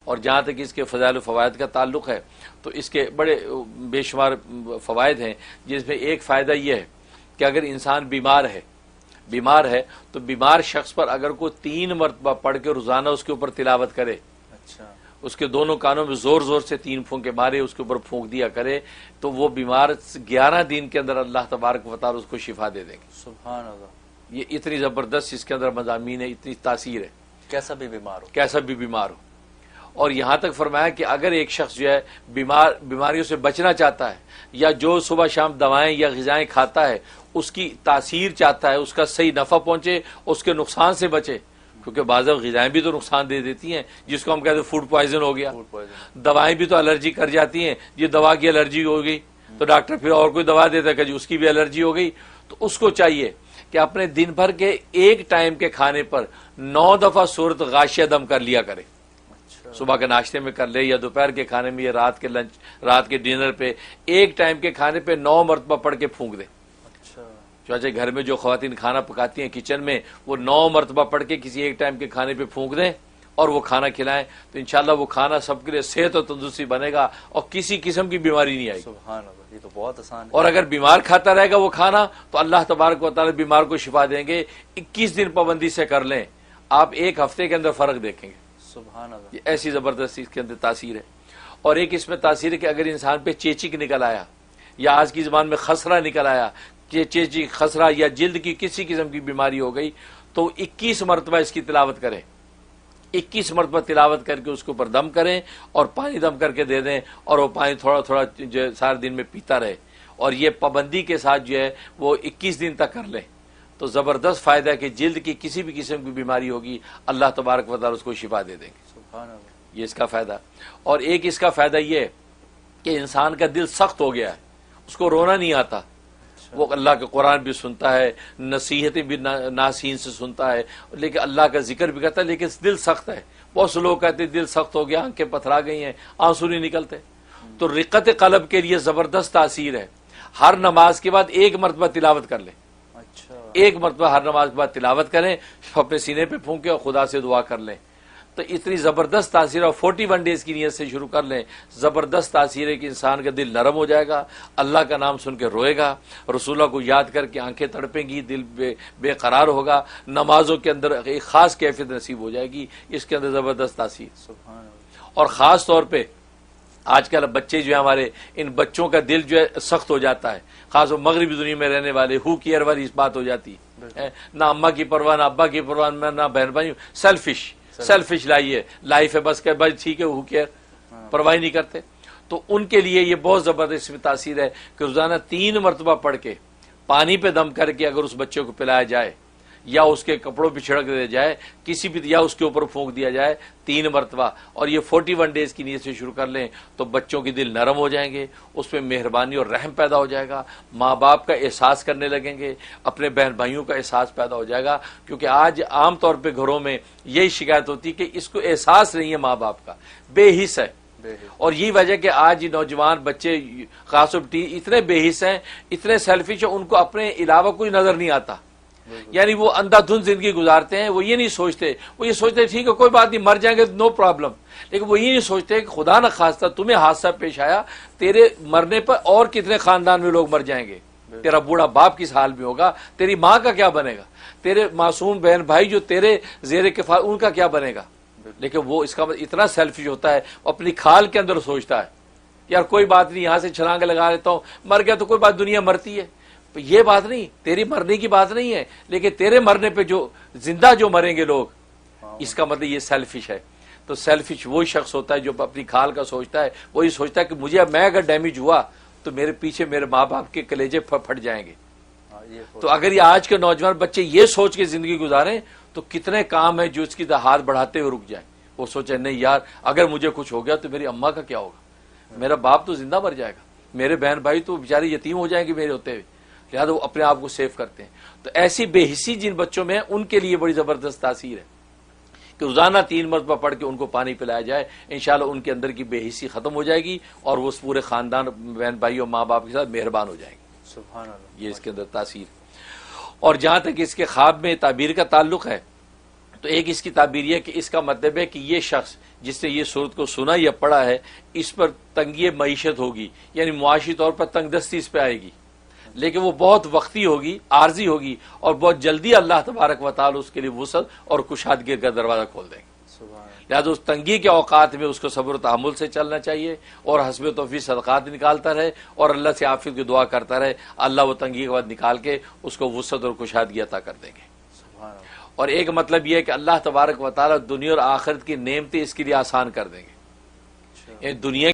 اور جہاں تک اس کے فضائل و فوائد کا تعلق ہے تو اس کے بڑے بے شمار فوائد ہیں، جس میں ایک فائدہ یہ ہے کہ اگر انسان بیمار ہے تو بیمار شخص پر اگر کوئی 3 مرتبہ پڑھ کے روزانہ اس کے اوپر تلاوت کرے، اچھا، اس کے دونوں کانوں میں زور زور سے 3 پھونکے مارے، اس کے اوپر پھونک دیا کرے، تو وہ بیمار 11 دن کے اندر اللہ تبارک و تعالی اس کو شفا دے دیں گے۔ سبحان اللہ، یہ اتنی زبردست اس کے اندر مضامین ہے، اتنی تاثیر ہے، کیسا بھی بیمار ہو۔ اور یہاں تک فرمایا کہ اگر ایک شخص جو ہے بیماریوں سے بچنا چاہتا ہے، یا جو صبح شام دوائیں یا غذائیں کھاتا ہے اس کی تاثیر چاہتا ہے، اس کا صحیح نفع پہنچے، اس کے نقصان سے بچے، کیونکہ بعض غذائیں بھی تو نقصان دے دیتی ہیں، جس کو ہم کہتے ہیں فوڈ پوائزن ہو گیا، دوائیں بھی تو الرجی کر جاتی ہیں، یہ دوا کی الرجی ہو گئی تو ڈاکٹر پھر اور کوئی دوا دیتا ہے کہ جی اس کی بھی الرجی ہو گئی، تو اس کو چاہیے کہ اپنے دن بھر کے ایک ٹائم کے کھانے پر 9 دفعہ سورۃ غاشیہ دم کر لیا کرے، صبح کے ناشتے میں کر لے یا دوپہر کے کھانے میں یا رات کے ڈنر پہ ایک ٹائم کے کھانے پہ 9 مرتبہ پڑھ کے پھونک دیں۔ چاچے گھر میں جو خواتین کھانا پکاتی ہیں کچن میں، وہ 9 مرتبہ پڑھ کے کسی ایک ٹائم کے کھانے پہ پھونک دیں اور وہ کھانا کھلائیں، تو انشاءاللہ وہ کھانا سب کے لیے صحت اور تندرستی بنے گا اور کسی قسم کی بیماری نہیں آئے گی۔ سبحان اللہ، یہ تو بہت آسان ہے۔ اور اگر بیمار کھاتا رہے گا وہ کھانا تو اللہ تبارک و تعالی بیمار کو شفا دیں گے۔ 21 دن پابندی سے کر لیں، آپ ایک ہفتے کے اندر فرق دیکھیں گے۔ سبحان اللہ، یہ ایسی زبردست اس کے اندر تاثیر ہے۔ اور ایک اس میں تاثیر ہے کہ اگر انسان پہ چیچک نکل آیا یا آج کی زبان میں خسرہ نکل آیا، چیچک، خسرہ یا جلد کی کسی قسم کی بیماری ہو گئی، تو 21 مرتبہ اس کی تلاوت کریں، 21 مرتبہ تلاوت کر کے اس کے اوپر دم کریں اور پانی دم کر کے دے دیں، اور وہ پانی تھوڑا تھوڑا جو سارے دن میں پیتا رہے، اور یہ پابندی کے ساتھ جو ہے وہ 21 دن تک کر لیں، تو زبردست فائدہ ہے کہ جلد کی کسی بھی قسم کی بیماری ہوگی اللہ تبارک و تعالی اس کو شفا دے دیں گے۔ سبحان اللہ، یہ اس کا فائدہ۔ اور ایک اس کا فائدہ یہ ہے کہ انسان کا دل سخت ہو گیا ہے، اس کو رونا نہیں آتا، وہ اللہ کا قرآن بھی سنتا ہے، نصیحتیں بھی ناصحین سے سنتا ہے، لیکن اللہ کا ذکر بھی کرتا ہے، لیکن دل سخت ہے۔ بہت سے لوگ کہتے ہیں دل سخت ہو گیا، آنکھیں پتھرا گئی ہیں، آنسو نہیں نکلتے، تو رقت قلب کے لیے زبردست تاثیر ہے۔ ہر نماز کے بعد 1 مرتبہ تلاوت کر لیں، 1 مرتبہ ہر نماز کے بعد تلاوت کریں، اپنے سینے پہ پھونکیں اور خدا سے دعا کر لیں، تو اتنی زبردست تاثیر ہے۔ 41 ڈیز کی نیت سے شروع کر لیں، زبردست تاثیر ہے کہ انسان کا دل نرم ہو جائے گا، اللہ کا نام سن کے روئے گا، رسول اللہ کو یاد کر کے آنکھیں تڑپیں گی، دل بے قرار ہوگا، نمازوں کے اندر ایک خاص کیفیت نصیب ہو جائے گی، اس کے اندر زبردست تاثیر۔ سبحان اللہ، اور خاص طور پہ آج کل بچے جو ہیں ہمارے، ان بچوں کا دل جو ہے سخت ہو جاتا ہے، خاص طور مغربی دنیا میں رہنے والے، ہو کیئر والی اس بات ہو جاتی ہے، نہ اماں کی پرواہ، نہ ابا کی پرواہ، نہ بہن بھائی، سیلفش لائیے لائف ہے، بس کہ بھائی ٹھیک ہے، ہو کیئر، پرواہ نہیں کرتے، تو ان کے لیے یہ بہت زبردست تاثیر ہے کہ روزانہ 3 مرتبہ پڑھ کے پانی پہ دم کر کے اگر اس بچے کو پلایا جائے یا اس کے کپڑوں پہ چھڑک دیا جائے، کسی بھی، یا اس کے اوپر پھونک دیا جائے 3 مرتبہ، اور یہ 41 ڈیز کی نیت سے شروع کر لیں، تو بچوں کے دل نرم ہو جائیں گے، اس میں مہربانی اور رحم پیدا ہو جائے گا، ماں باپ کا احساس کرنے لگیں گے، اپنے بہن بھائیوں کا احساس پیدا ہو جائے گا، کیونکہ آج عام طور پہ گھروں میں یہی شکایت ہوتی ہے کہ اس کو احساس نہیں ہے ماں باپ کا، بے حس ہے، اور یہی وجہ کہ آج نوجوان بچے خاص طور پہ اتنے بے حس ہیں، اتنے سیلفش ہیں، ان کو اپنے علاوہ کوئی نظر نہیں آتا، یعنی وہ اندھا دھند زندگی گزارتے ہیں، وہ یہ نہیں سوچتے، وہ یہ سوچتے ہیں ٹھیک ہے کوئی بات نہیں، مر جائیں گے نو پرابلم، لیکن وہ یہ نہیں سوچتے کہ خدا نہ خواستہ تمہیں حادثہ پیش آیا، تیرے مرنے پر اور کتنے خاندان میں لوگ مر جائیں گے، تیرا بوڑھا باپ کس حال میں ہوگا، تیری ماں کا کیا بنے گا، تیرے معصوم بہن بھائی جو تیرے زیر کفالت ان کا کیا بنے گا، لیکن وہ اس کا اتنا سیلفش ہوتا ہے، وہ اپنی کھال کے اندر سوچتا ہے یار کوئی بات نہیں، یہاں سے چھلانگ لگا لیتا ہوں، مر گیا تو کوئی بات، دنیا مرتی ہے، یہ بات نہیں، تیری مرنے کی بات نہیں ہے، لیکن تیرے مرنے پہ جو زندہ جو مریں گے لوگ، اس کا مطلب یہ سیلفش ہے۔ تو سیلفش وہی شخص ہوتا ہے جو اپنی کھال کا سوچتا ہے، وہی سوچتا ہے کہ مجھے میں اگر ڈیمیج ہوا تو میرے پیچھے میرے ماں باپ کے کلیجے پھٹ جائیں گے۔ تو اگر یہ آج کے نوجوان بچے یہ سوچ کے زندگی گزاریں تو کتنے کام ہیں جو اس کی ہاتھ بڑھاتے ہوئے رک جائیں، وہ سوچیں نہیں یار اگر مجھے کچھ ہو گیا تو میری اماں کا کیا ہوگا، میرا باپ تو زندہ مر جائے گا، میرے بہن بھائی تو بیچارے یتیم ہو جائیں گے میرے ہوتے ہوئے، لہٰذا وہ اپنے آپ کو سیو کرتے ہیں۔ تو ایسی بے حسی جن بچوں میں ہے ان کے لیے بڑی زبردست تاثیر ہے کہ روزانہ 3 مرتبہ پڑھ کے ان کو پانی پلایا جائے، انشاءاللہ ان کے اندر کی بے حسی ختم ہو جائے گی اور وہ پورے خاندان بہن بھائی اور ماں باپ کے ساتھ مہربان ہو جائیں گے۔ سبحان اللہ، یہ اس کے اندر تاثیر۔ اور جہاں تک اس کے خواب میں تعبیر کا تعلق ہے تو ایک اس کی تعبیر یہ کہ اس کا مطلب ہے کہ یہ شخص جس نے یہ صورت کو سنا یا پڑھا ہے اس پر تنگی معیشت ہوگی، یعنی معاشی طور پر تنگ دستی اس پہ آئے گی، لیکن وہ بہت وقتی ہوگی، عارضی ہوگی، اور بہت جلدی اللہ تبارک و تعالی اس کے لیے وسعت اور کشادگی کا دروازہ کھول دیں گے۔ لہٰذا اس تنگی کے اوقات میں اس کو صبر و تحمل سے چلنا چاہیے اور حسب توفیق صدقات نکالتا رہے اور اللہ سے عافیت کی دعا کرتا رہے، اللہ وہ تنگی کے بعد نکال کے اس کو وسعت اور کشادگی عطا کر دیں گے۔ اور ایک مطلب یہ ہے کہ اللہ تبارک و تعالی دنیا اور آخرت کی نعمتیں اس کے لیے آسان کر دیں گے، دنیا